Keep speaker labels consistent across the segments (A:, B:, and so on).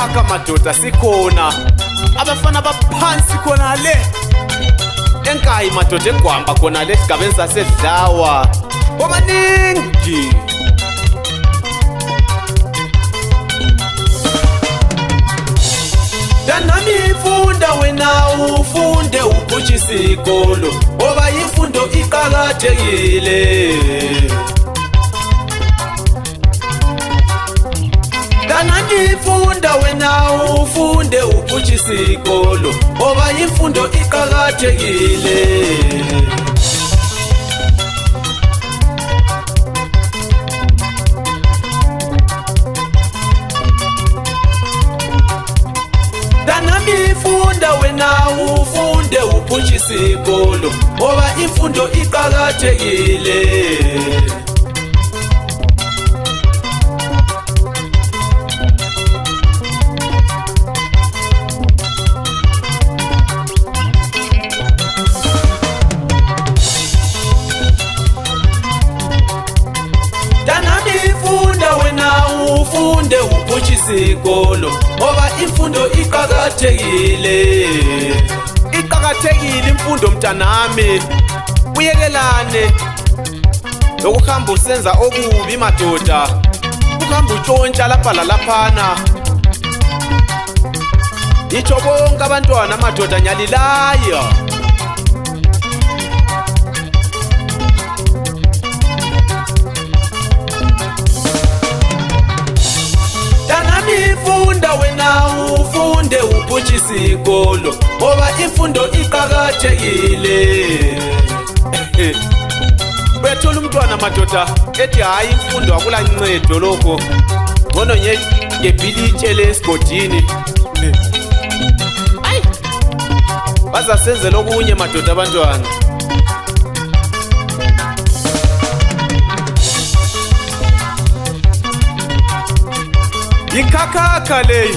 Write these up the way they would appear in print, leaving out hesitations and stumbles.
A: Ikhakha madoda sikhona abafana baphansi khona le enkayi madoda egwamba khona le sigabeni sasedlawa omaningi. Danami ifunda wena ufunde uphutshise isikolo ngoba imfundo iqakathekile. Danami ifunda wena ufunde uphutshise isikolo ngoba imfundo iqakathekile. Ifunda wena ufunde uphutshise isikolo ngoba imfundo iqakathekile. Danami ifunda wena ufunde uphutshise isikolo ngoba imfundo iqakathekile. Iqakathekile imfundo mntanami, uyekelane lokuhamba usenza okubi madoda, ukuhamba utshontsha lapha lalaphana. Itsho bonke abantwana madoda nyalilaya. Ifunda wena ufunde uphutshise isikolo ngoba imfundo iqakathekile. Uyathola umntwana madoda ethi hayi imfundo akulancedo lokho, ngono ngebhilitshe lesigodini. Ayi bazasenzela okunye madoda abantwana. Ikhakha leyi.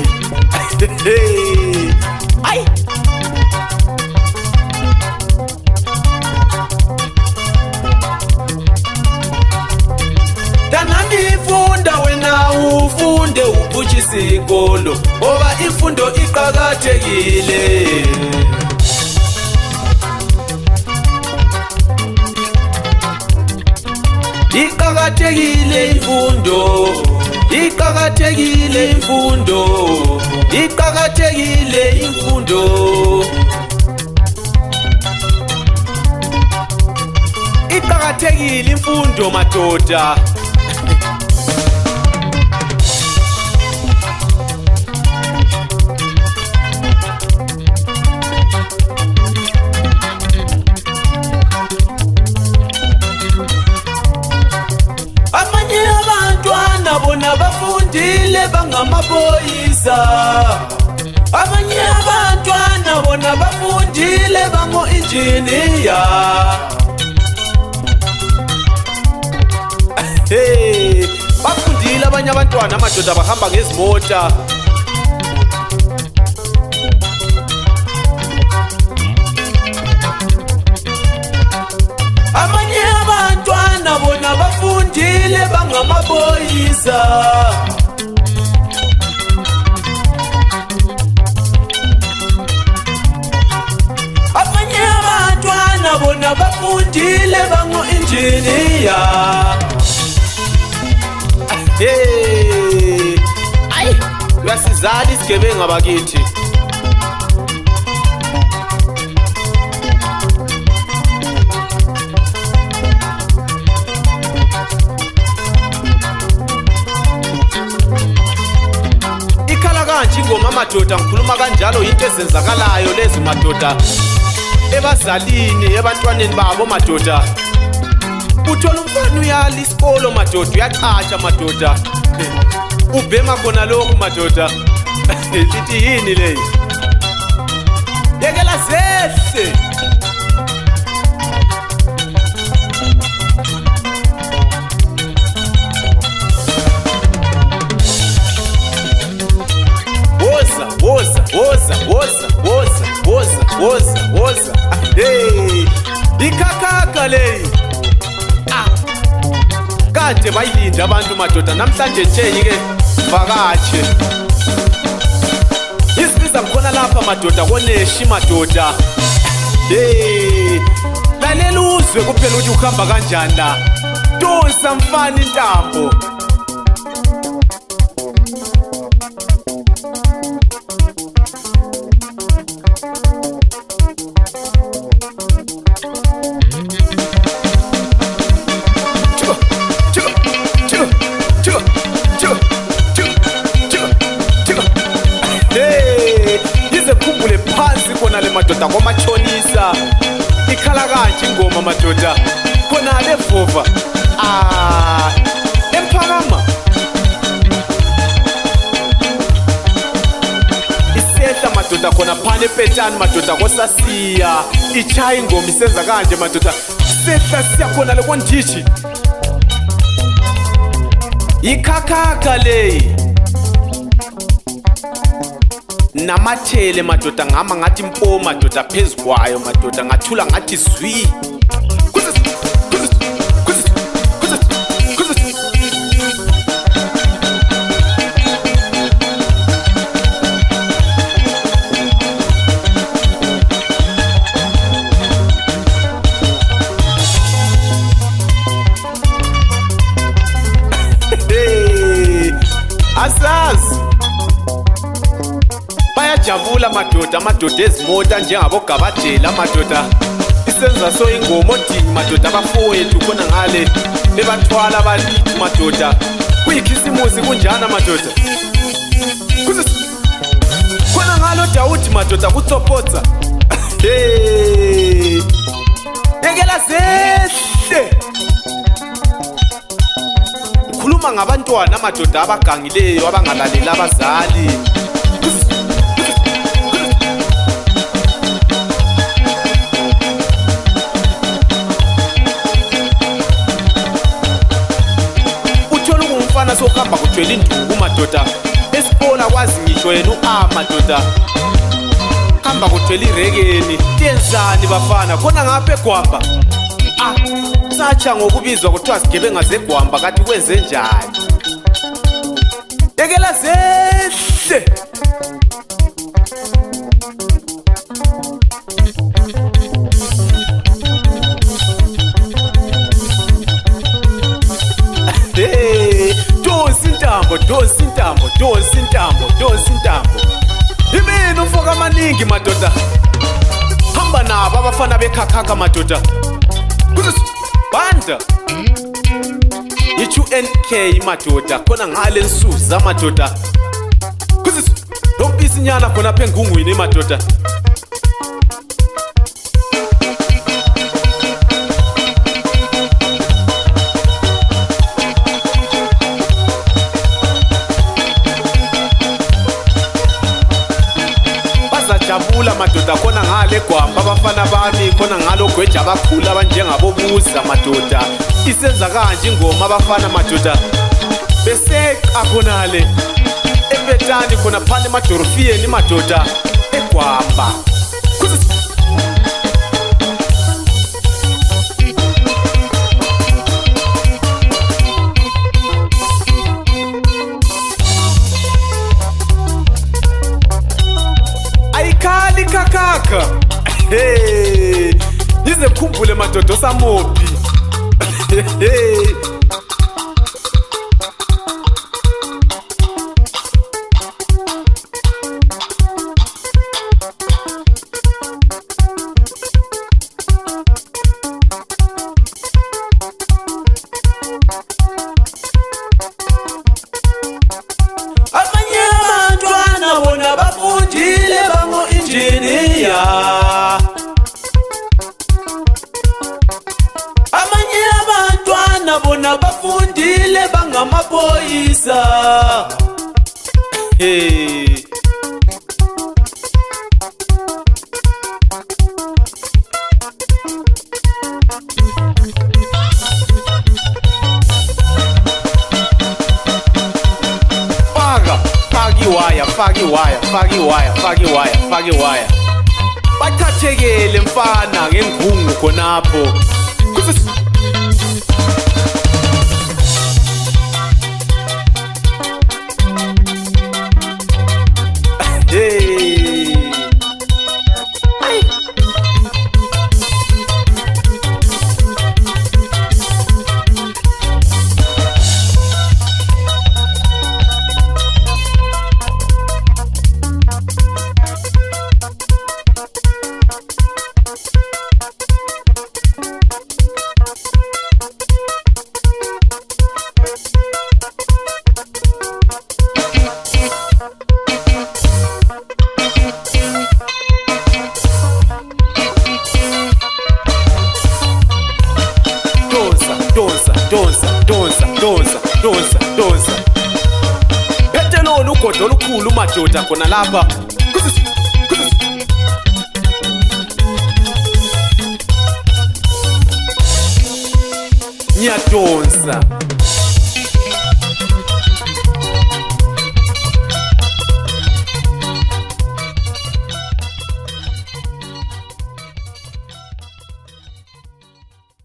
A: Ayi Danami ifunda wena ufunde uphutshise isikolo ngoba imfundo iqakathekile. Iqakathekile imfundo, iqakathekile imfundo, iqakathekile imfundo. Iqakathekile imfundo madoda. Bona bafundile bangamaphoyisa, abanye abantwana bona bafundile bango-injiniya. Bafundile abanye abantwana amadoda bahamba ngezimota. Abanye abantwana bona bafundile bangamaphoyisa. Abanye abantwana bona bafundile bango-injiniya. Ayi uyasizala isigebenga bakithi. Ingoma madoda ngikhuluma kanjalo into ezenzakalayo lezi madoda ebazalini ebantwaneni babo madoda. Uthola umfana uyala isikolo madoda, uyachatsha madoda, ubhema khona lokhu madoda. Lithi yini leyi? Yekela zehle. Woza. Hey, ikhakha leyi. Kade bayilinda abantu madoda, namhlanje nje ke vakatshe. Siza khona lapha madoda koneshi madoda. Hey, lalela uzwe kuphela ukuthi uhamba kanjani la. Donsa mfana intambo. Le madoda komachonisa ikhala kanje ingoma madoda khona le vova emphakama isehla madoda khona phane petani madoda kosasiya ichaya ingoma isenza kanje madoda sehla siya khona le kondishi ikhakhakha le namathele madoda ngama ngathi mpo madoda phezukwayo madoda ngathula ngathi zwi asazi bayajabula madoda amadoda ezimota njengabo gabadela madoda isenza so ingoma odingi madoda abafowethu khona ngale bebathwala abalithi madoda kuyikhisimusi kunjana madoda khona ngalo Dawudi madoda kutsopotsa ekela zehle ukhuluma ngabantwana madoda abagangileyo abangalaleli abazali sohamba kuthwele induku madoda esipola kwazi ngisho yena madoda hamba kuthwele irekeni tenzani bafana khona ngapha eGwamba sacha ngokubizwa kuthiwa sigebenga zeGwamba kathi kwenze njani ekela zehle donsi intambo imini umfoka amaningi madoda hamba nabo abafana bekhakhakha madoda banda i-UNK madoda khona ngale nsuza madoda lompisi nyana khona apha engungwini madoda jabula madoda khona ngale eGwamba abafana bami khona ngalo gweja abakhulu abanjengabobuza madoda isenza kanje ingoma abafana madoda beseqa khonale epetani khona phane emadorofiyeni madoda eGwamba khali kakaka ize mkhumbule madoda osamobi amanye abantwana bona bafundile bangamaphoyisa faki waya bathathekele mfana ngengungu khonapho hey donsa donsa donsa donsa donsa. Phethe lolu ugodo olukhulu madoda khona lapha. Nyadonsa